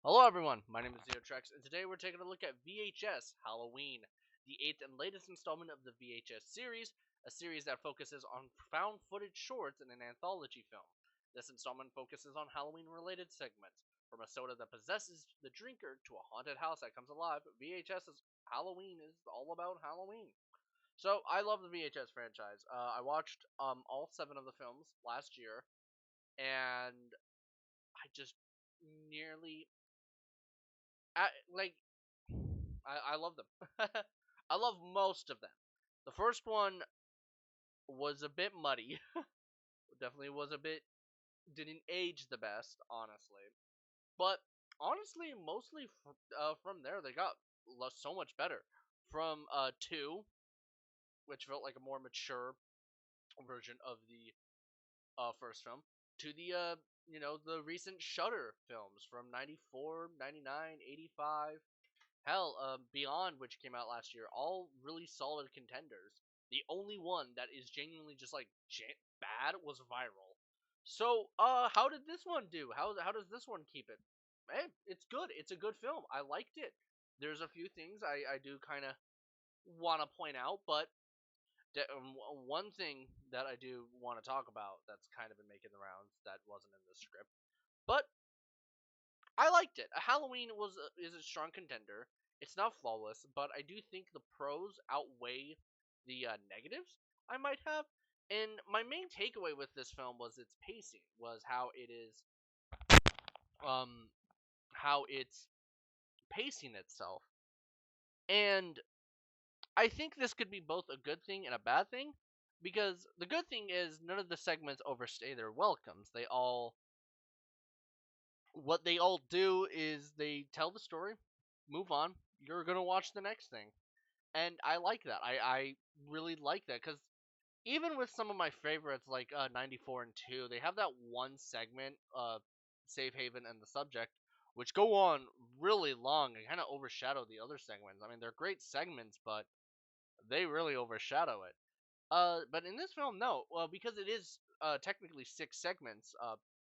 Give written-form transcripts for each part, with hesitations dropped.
Hello everyone, my name is Videotapes, and today we're taking a look at VHS Halloween, the 8th and latest installment of the VHS series, a series that focuses on found footage shorts in an anthology film. This installment focuses on Halloween-related segments, from a soda that possesses the drinker to a haunted house that comes alive. VHS's Halloween is all about Halloween. So, I love the VHS franchise. I watched all 7 of the films last year, and I just nearly like I love them. I love most of them. The first one was a bit muddy. Definitely was a bit didn't age the best, honestly. But honestly, mostly from there they got so much better. From two, which felt like a more mature version of the first film, to the the recent Shudder films from 94, 99, 85. Hell, Beyond, which came out last year, all really solid contenders. The only one that is genuinely just like bad was Viral. So, how did this one do? How does this one keep it? Hey, it's good. It's a good film. I liked it. There's a few things I do kind of want to point out, but one thing that I do want to talk about that's kind of been making the rounds that wasn't in the script, but I liked it. Halloween is a strong contender. It's not flawless, but I do think the pros outweigh the negatives I might have. And my main takeaway with this film was its pacing, was um how it's pacing itself. And I think this could be both a good thing and a bad thing, because the good thing is none of the segments overstay their welcomes. What they all do is they tell the story, move on. You're gonna watch the next thing, and I like that. I really like that because even with some of my favorites like 94 and 2, they have that one segment, Safe Haven and the Subject, which go on really long and kind of overshadow the other segments. I mean, they're great segments, but they really overshadow it. But in this film, no. Well, because it is technically 6 segments,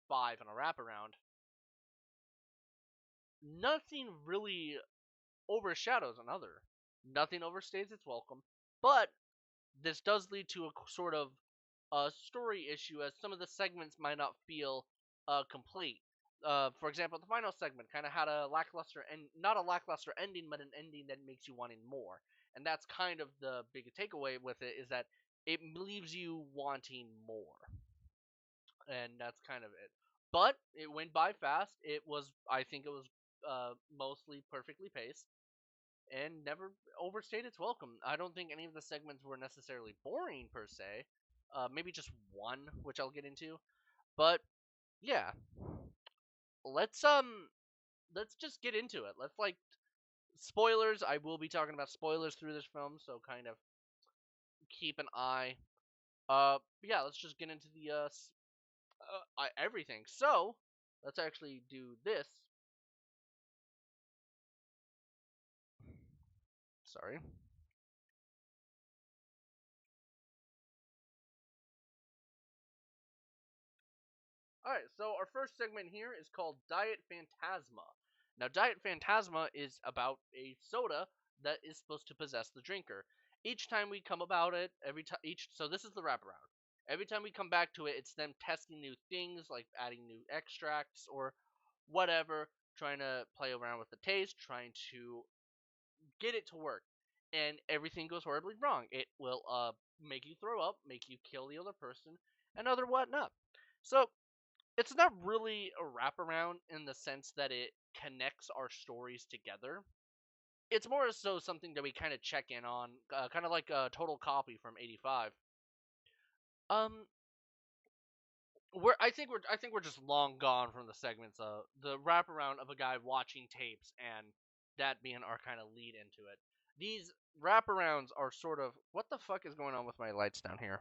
5 and a wraparound. Nothing really overshadows another. Nothing overstays its welcome, but this does lead to a sort of story issue, as some of the segments might not feel complete. For example, the final segment kind of had a lackluster and not a lackluster ending, but an ending that makes you wanting more. And that's kind of the big takeaway with it, is that it leaves you wanting more, and that's kind of it. But it went by fast. I think it was mostly perfectly paced and never overstayed its welcome. I don't think any of the segments were necessarily boring per se. Maybe just one, which I'll get into. But yeah, let's um let's just get into it. Let's like spoilers. I will be talking about spoilers through this film, so kind of keep an eye. Yeah, let's just get into the everything. So let's actually do this. Sorry. Alright, so our first segment here is called Diet Phantasma. Now, Diet Phantasma is about a soda that is supposed to possess the drinker. Each time we come about it, so this is the wraparound. Every time we come back to it, it's them testing new things, like adding new extracts or whatever, trying to play around with the taste, trying to get it to work. And everything goes horribly wrong. It will make you throw up, make you kill the other person, and other whatnot. So it's not really a wraparound in the sense that it connects our stories together. It's more so something that we kind of check in on, kind of like a Total Copy from '85. Um, I think we're just long gone from the segments of the wraparound of a guy watching tapes and that being our kind of lead into it. These wraparounds are sort of, what the fuck is going on with my lights down here?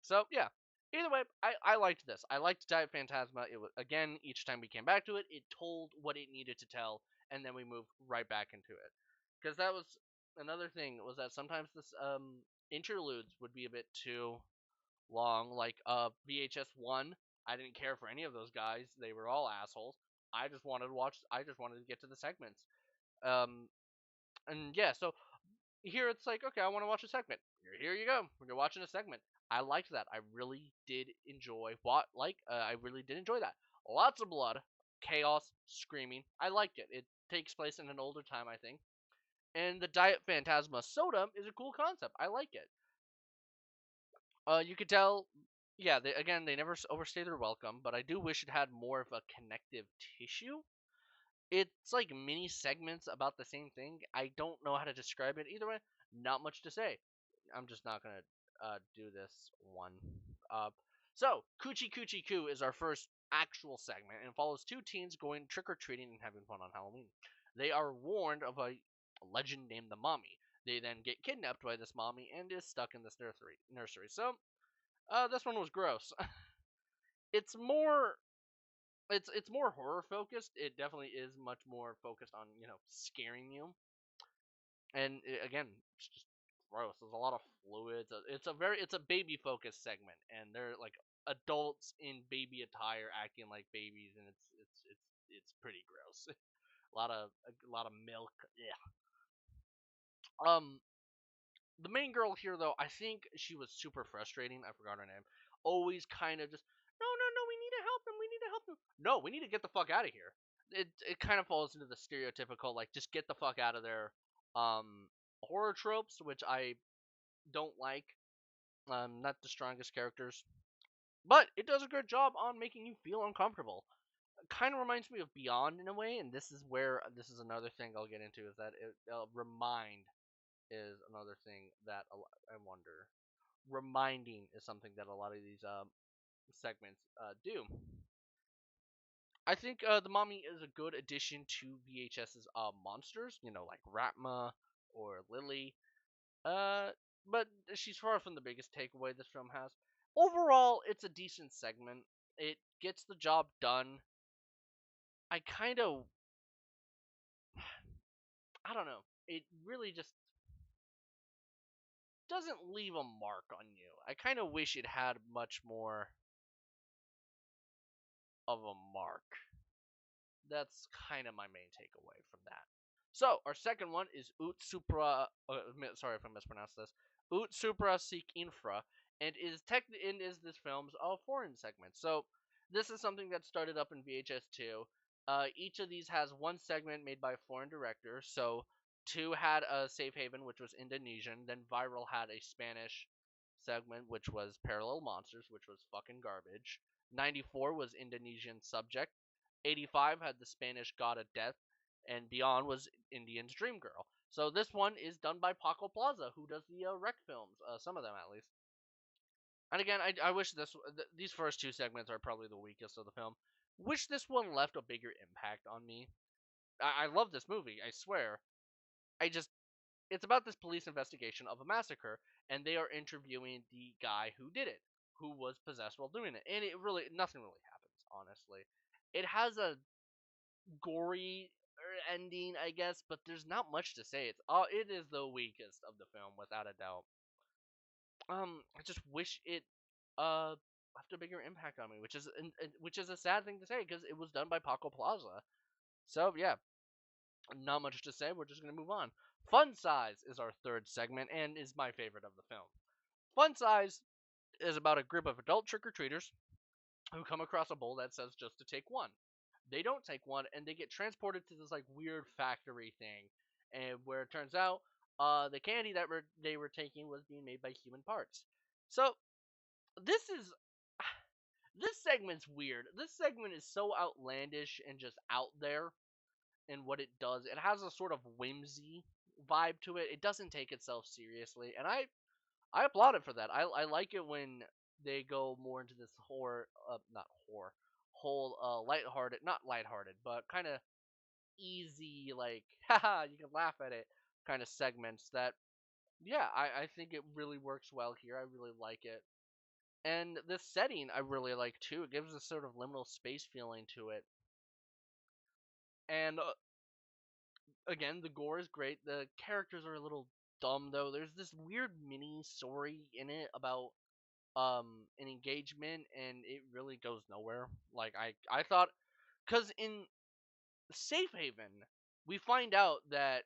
So yeah. Either way, I liked this. I liked Diet Phantasma. It was, again, each time we came back to it, it told what it needed to tell, and then we moved right back into it. Because that was another thing, was that sometimes this interludes would be a bit too long. Like VHS one, I didn't care for any of those guys. They were all assholes. I just wanted to watch. I just wanted to get to the segments. Um, and yeah, so here it's like, okay, I want to watch a segment. Here you go. You're watching a segment. I liked that. I really did enjoy what I really did enjoy that. Lots of blood, chaos, screaming. I liked it. It takes place in an older time, I think. And the Diet Phantasma soda is a cool concept. I like it. You could tell, yeah. They never overstay their welcome, but I do wish it had more of a connective tissue. It's like mini segments about the same thing. I don't know how to describe it either way. Not much to say. I'm just not gonna do this one. Uh, so Coochie Coochie Coo is our first actual segment and follows two teens going trick or treating and having fun on Halloween. They are warned of a legend named the Mommy. They then get kidnapped by this mommy and is stuck in this nursery. So this one was gross. it's more it's more horror focused. It definitely is much more focused on scaring you. And again, it's just gross. There's a lot of fluids. It's a baby focused segment, and they're like adults in baby attire acting like babies, and it's pretty gross. A lot of milk. Yeah. Um, the main girl here, though, I think she was super frustrating. I forgot her name. Always kind of just, no, no, no, we need to help them. We need to help them. No, we need to get the fuck out of here. It kind of falls into the stereotypical like just get the fuck out of there, horror tropes, which I don't like. Not the strongest characters, but it does a good job on making you feel uncomfortable. Kind of reminds me of Beyond in a way, and this is another thing I'll get into is that remind is another thing that I wonder. Reminding is something that a lot of these segments do. I think the mommy is a good addition to VHS's monsters, like Ratma or Lily. Uh, but she's far from the biggest takeaway this film has. Overall, it's a decent segment. It gets the job done. I kind of, I don't know. It really just doesn't leave a mark on you. I kind of wish it had much more of a mark. That's kind of my main takeaway from that. So our second one is Ut Supra. Sorry if I mispronounced this. Ut Supra Seek Infra, and is this film's foreign segment. So this is something that started up in VHS two. Each of these has one segment made by a foreign director. So two had a Safe Haven, which was Indonesian. Then Viral had a Spanish segment, which was Parallel Monsters, which was fucking garbage. 94 was Indonesian Subject. 85 had the Spanish God of Death, and Beyond was Indian's Dream Girl. So this one is done by Paco Plaza, who does the rec films, some of them at least. And again, I wish these first two segments are probably the weakest of the film. Wish this one left a bigger impact on me. I love this movie, I swear. I just it's about this police investigation of a massacre, and they are interviewing the guy who did it, who was possessed while doing it, and nothing really happens. Honestly, it has a gory ending, I guess, but there's not much to say. It is the weakest of the film without a doubt. I just wish it left a bigger impact on me, which is a sad thing to say because it was done by Paco Plaza. So yeah, not much to say. We're just gonna move on. Fun Size is our third segment and is my favorite of the film. Fun Size is about a group of adult trick or treaters who come across a bowl that says just to take one. They don't take one, and they get transported to this like weird factory thing, and where it turns out the candy that they were taking was being made by human parts. So this is this segment's weird. This segment is so outlandish and just out there in what it does. It has a sort of whimsy vibe to it. It doesn't take itself seriously, and I applaud it for that. I like it when they go more into this not horror, whole lighthearted, not lighthearted, but kind of easy, like haha, you can laugh at it kind of segments. That yeah, I think it really works well here. I really like it, and the setting I really like too. It gives a sort of liminal space feeling to it, and again, the gore is great. The characters are a little dumb though. There's this weird mini story in it about an engagement, and it really goes nowhere. Like I thought, because Safe Haven, we find out that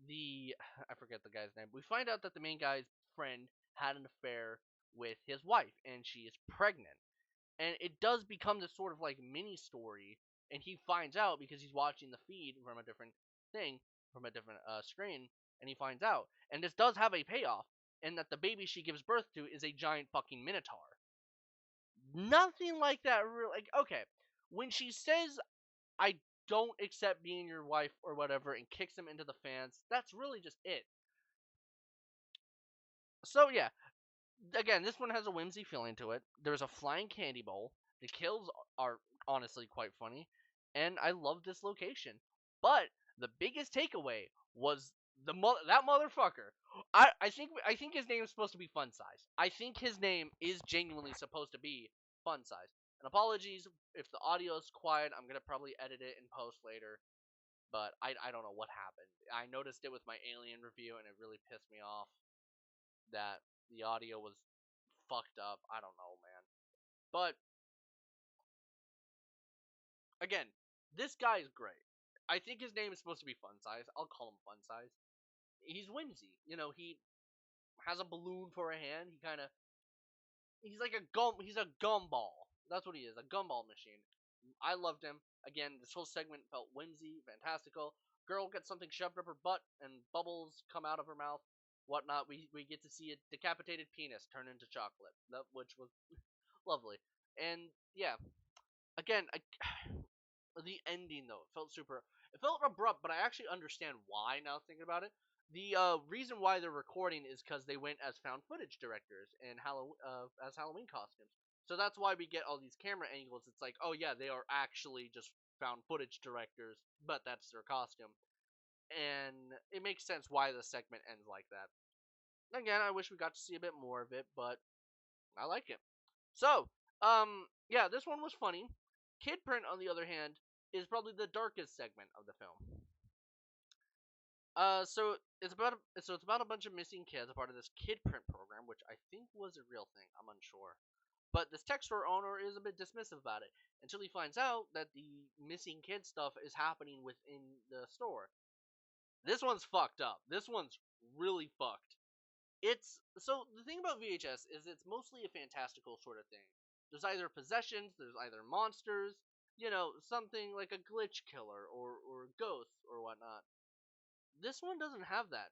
the I forget the guy's name. We find out that the main guy's friend had an affair with his wife, and she is pregnant. And it does become this sort of like mini story, and he finds out because he's watching the feed from a different thing, from a different screen, and he finds out. And this does have a payoff, in that the baby she gives birth to is a giant fucking minotaur. Nothing like that. Like, okay, when she says I don't accept being your wife or whatever and kicks him into the fans, that's really just it. So yeah, again, this one has a whimsy feeling to it. There's a flying candy bowl. The kills are honestly quite funny, and I love this location. But the biggest takeaway was that motherfucker. I think his name is supposed to be Fun Size. I think his name is genuinely supposed to be Fun Size. And apologies if the audio is quiet. I'm gonna probably edit it and post later. But I don't know what happened. I noticed it with my Alien review, and it really pissed me off that the audio was fucked up. I don't know, man. But again, this guy is great. I think his name is supposed to be Fun Size. I'll call him Fun Size. He's whimsy. He has a balloon for a hand. He's like a gum. He's a gumball. That's what he is, a gumball machine. I loved him. Again, this whole segment felt whimsy, fantastical. Girl gets something shoved up her butt, and bubbles come out of her mouth, whatnot. We get to see a decapitated penis turn into chocolate, which was lovely. And yeah, again, the ending though, it felt abrupt, but I actually understand why now thinking about it. The reason why they're recording is because they went as found footage directors and as Halloween costumes. So that's why we get all these camera angles. It's like, oh yeah, they are actually just found footage directors, but that's their costume, and it makes sense why the segment ends like that. Again, I wish we got to see a bit more of it, but I like it. So, yeah, this one was funny. Kid Print, on the other hand, is probably the darkest segment of the film. So it's about a bunch of missing kids, a part of this Kid Print program, which I think was a real thing. I'm unsure. But this tech store owner is a bit dismissive about it until he finds out that the missing kid stuff is happening within the store. This one's fucked up. This one's really fucked. It's so the thing about VHS is it's mostly a fantastical sort of thing. There's either possessions, there's either monsters, something like a glitch killer or ghosts or whatnot. This one doesn't have that.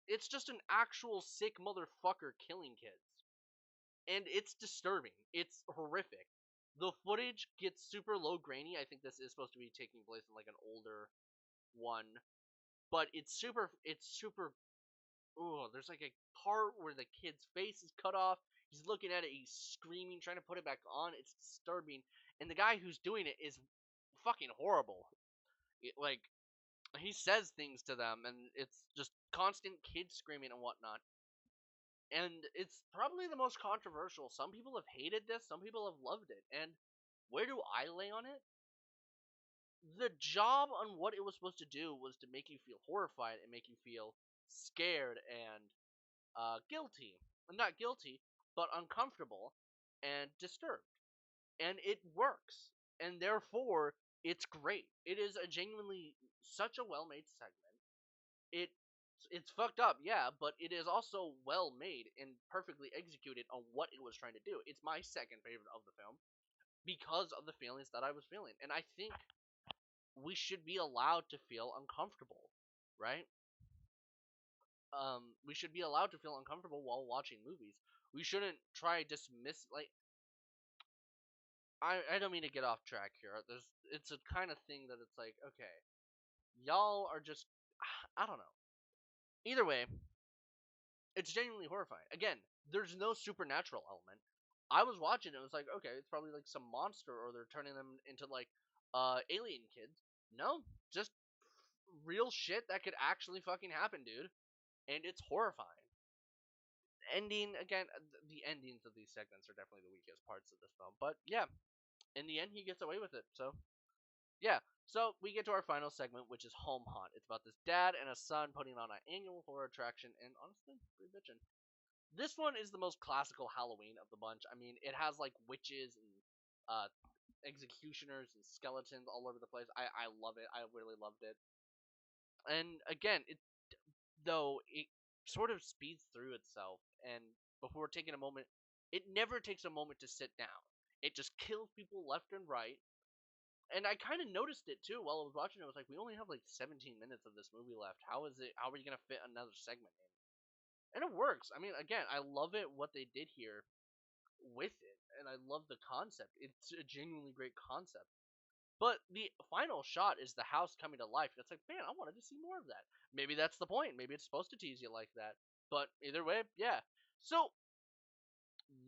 It's just an actual sick motherfucker killing kids. And it's disturbing. It's horrific. The footage gets super low grainy. I think this is supposed to be taking place in like an older one. But it's super. Oh, there's like a part where the kid's face is cut off. He's looking at it. He's screaming, trying to put it back on. It's disturbing, and the guy who's doing it is fucking horrible. Like he says things to them, and it's just constant kids screaming and whatnot. And it's probably the most controversial. Some people have hated this. Some people have loved it. And where do I lay on it? The job on what it was supposed to do was to make you feel horrified and make you feel scared and guilty. Not guilty, but uncomfortable and disturbed. And it works. And therefore, it's great. It is a genuinely such a well-made segment. It it's fucked up, yeah, but it is also well made and perfectly executed on what it was trying to do. It's my second favorite of the film because of the feelings that I was feeling. And I think we should be allowed to feel uncomfortable, right? We should be allowed to feel uncomfortable while watching movies. We shouldn't try dismiss like I don't mean to get off track here. It's a kind of thing that it's like, okay, y'all are just I don't know. Either way, it's genuinely horrifying. Again, there's no supernatural element. I was watching it, was like, okay, it's probably like some monster or they're turning them into like alien kids. No, just real shit that could actually fucking happen, dude. And it's horrifying. Ending again, the endings of these segments are definitely the weakest parts of this film. But yeah, in the end, he gets away with it. So yeah. So we get to our final segment, which is Home Haunt. It's about this dad and a son putting on an annual horror attraction, and honestly, pretty bitchin'. This one is the most classical Halloween of the bunch. I mean, it has like witches and uh, executioners and skeletons all over the place. I love it. I really loved it. And again, it sort of speeds through itself, and before taking a moment, it never takes a moment to sit down. It just kills people left and right. And I kind of noticed it too while I was watching it. I was like, we only have like 17 minutes of this movie left. How is it? How are we gonna fit another segment in? And it works. I mean, again, I love it what they did here with it, and I love the concept. It's a genuinely great concept. But the final shot is the house coming to life. It's like, man, I wanted to see more of that. Maybe that's the point. Maybe it's supposed to tease you like that. But either way, yeah. So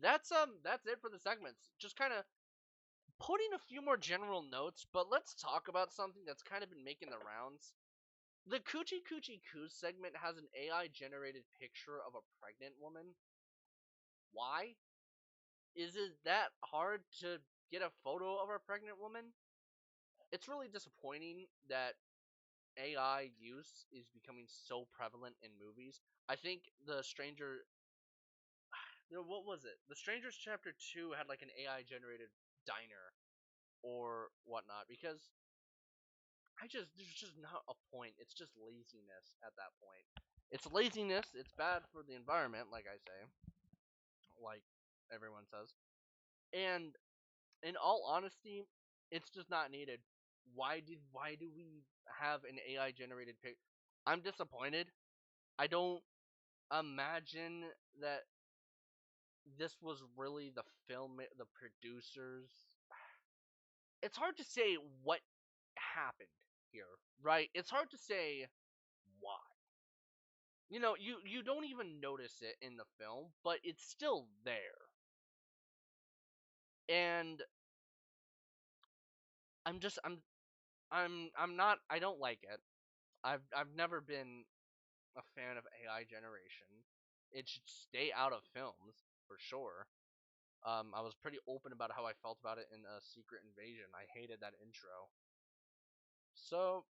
that's it for the segments. Just kind of putting a few more general notes, but let's talk about something that's kind of been making the rounds. The Coochie Coochie Coo segment has an AI generated picture of a pregnant woman. Why? Is it that hard to get a photo of a pregnant woman? It's really disappointing that AI use is becoming so prevalent in movies. I think what was it? The Strangers Chapter 2 had like an AI generated diner or whatnot because there's just not a point. It's just laziness at that point. It's laziness. It's bad for the environment, like I say, like everyone says. And in all honesty, it's just not needed. Why do we have an AI generated pic? I'm disappointed. I don't imagine that this was really the producers. It's hard to say what happened here, right? It's hard to say why. You don't even notice it in the film, but it's still there. And I'm just I'm not I don't like it. I've never been a fan of AI generation. It should stay out of films for sure. I was pretty open about how I felt about it in Secret Invasion. I hated that intro. So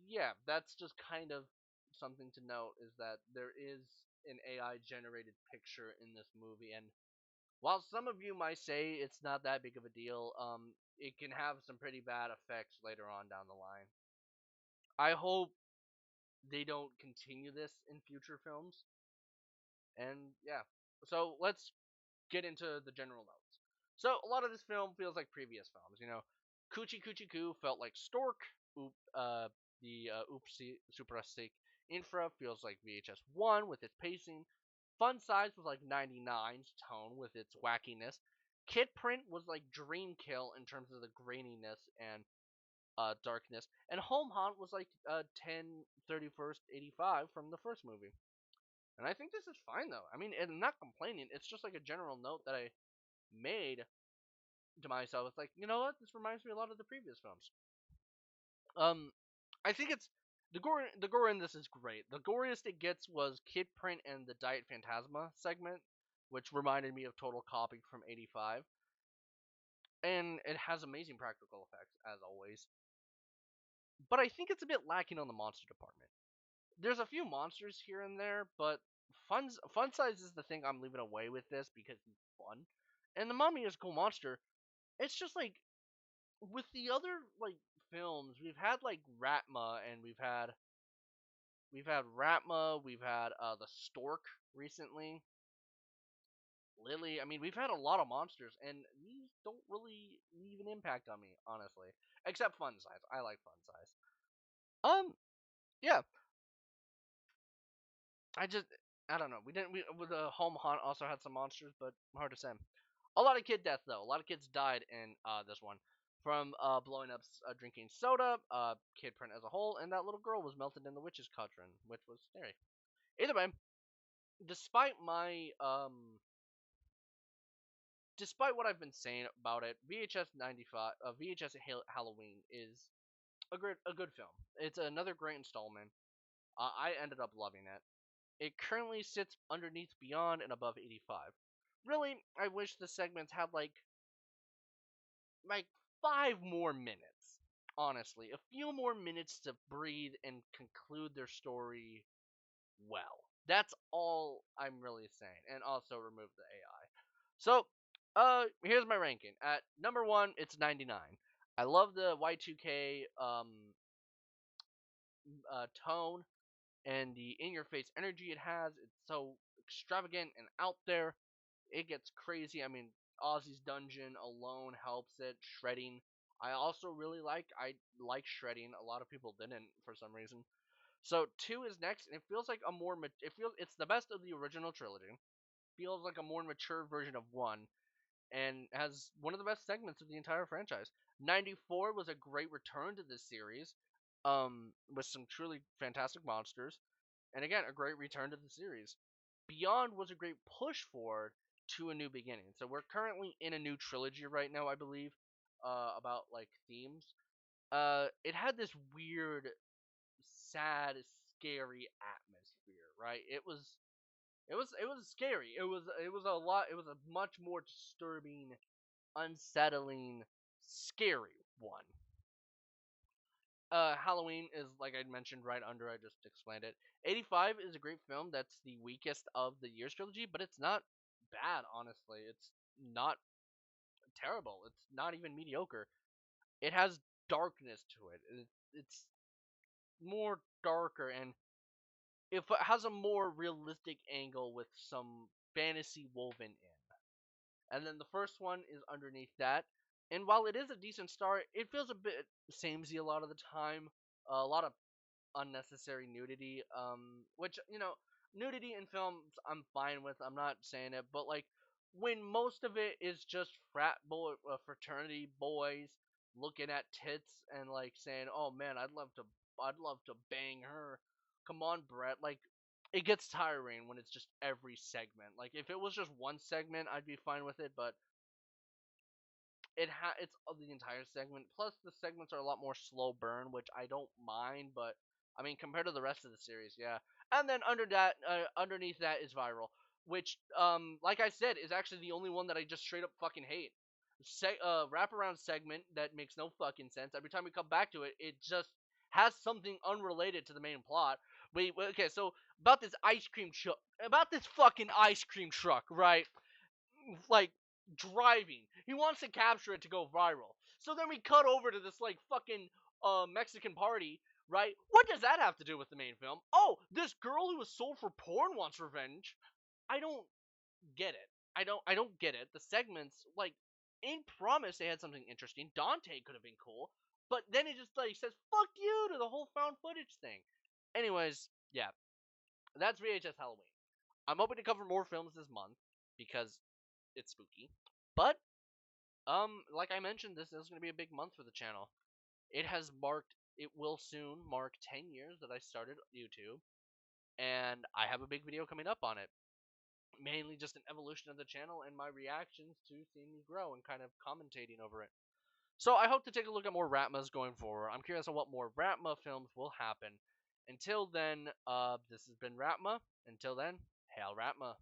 yeah, that's just kind of something to note is that there is an AI generated picture in this movie, and while some of you might say it's not that big of a deal, it can have some pretty bad effects later on down the line. I hope they don't continue this in future films. And yeah, so let's get into the general notes. So a lot of this film feels like previous films. Coochie Coochie Coo felt like Stork. Oop, the Oopsie Superastic Infra feels like VHS 1 with its pacing. Fun Size was like 99's tone with its wackiness. Kid Print was like Dream Kill in terms of the graininess and darkness. And Home Haunt was like 10/31/85 from the first movie. And I think this is fine though. I mean, I'm not complaining. It's just like a general note that I made to myself. It's like, you know what? This reminds me a lot of the previous films. Um, I think it's the gore. The gore in this is great. The goriest it gets was Kid Print and the Diet Phantasma segment, which reminded me of Total Copy from '85, and it has amazing practical effects as always. But I think it's a bit lacking on the monster department. There's a few monsters here and there, but fun size is the thing I'm leaving away with this because he's fun. And the Mommy is a cool monster. It's just like with the other like films, we've had like Ratma, and we've had Ratma, we've had the Stork recently, Lily. I mean, we've had a lot of monsters, and these don't really leave an impact on me, honestly. Except Fun Size. I like Fun Size. Yeah. I just, I don't know. We didn't. We with the Home Haunt also had some monsters, but hard to say. A lot of kid death though. A lot of kids died in this one from blowing up drinking soda. Kid print as a whole, and that little girl was melted in the witch's cauldron, which was scary. Either way, despite my despite what I've been saying about it, VHS 95, VHS Halloween is a good film. It's another great installment. I ended up loving it. It currently sits underneath Beyond and above 85. Really, I wish the segments had like 5 more minutes. Honestly, a few more minutes to breathe and conclude their story well. That's all I'm really saying. And also remove the AI. So Here's my ranking. At number one, it's 99. I love the Y2K tone and the in-your-face energy it has. It's so extravagant and out there. It gets crazy. I mean, Ozzy's Dungeon alone helps it. Shredding. I like shredding. A lot of people didn't for some reason. So two is next, and it feels like a more. It feels it's the best of the original trilogy. Feels like a more mature version of one, and has one of the best segments of the entire franchise. 94 was a great return to this series, with some truly fantastic monsters, and again, a great return to the series. Beyond was a great push forward to a new beginning. So we're currently in a new trilogy right now, I believe, about like themes. It had this weird, sad, scary atmosphere, right? It was scary. It was a lot. It was a much more disturbing, unsettling, scary one. Halloween is like I mentioned right under. I just explained it. 85 is a great film. That's the weakest of the Years trilogy, but it's not bad. Honestly, it's not terrible. It's not even mediocre. It has darkness to it. It's more darker, and it has a more realistic angle with some fantasy woven in. And then the first one is underneath that. And while it is a decent start, it feels a bit samey a lot of the time. A lot of unnecessary nudity. Which nudity in films I'm fine with. I'm not saying it, but like when most of it is just fraternity boys looking at tits and like saying, "Oh man, I'd love to bang her." Come on, Brett. Like it gets tiring when it's just every segment. Like if it was just one segment, I'd be fine with it, but it's of the entire segment. Plus, the segments are a lot more slow burn, which I don't mind. But I mean, compared to the rest of the series, yeah. And then underneath that is viral, which, like I said, is actually the only one that I just straight up fucking hate. Wraparound segment that makes no fucking sense. Every time we come back to it, it just has something unrelated to the main plot. Okay, so about this fucking ice cream truck, right? Like driving. He wants to capture it to go viral. So then we cut over to this like fucking Mexican party, right? What does that have to do with the main film? Oh, this girl who was sold for porn wants revenge. I don't get it. I don't get it. The segments like in promise they had something interesting. Dante could have been cool, but then it just like says fuck you to the whole found footage thing. Anyways, yeah, that's VHS Halloween. I'm hoping to cover more films this month because it's spooky. But like I mentioned, this is going to be a big month for the channel. It will soon mark 10 years that I started YouTube, and I have a big video coming up on it. Mainly just an evolution of the channel and my reactions to seeing me grow and kind of commentating over it. So I hope to take a look at more Ratmas going forward. I'm curious on what more Ratma films will happen. Until then, this has been Ratma. Until then, hail Ratma.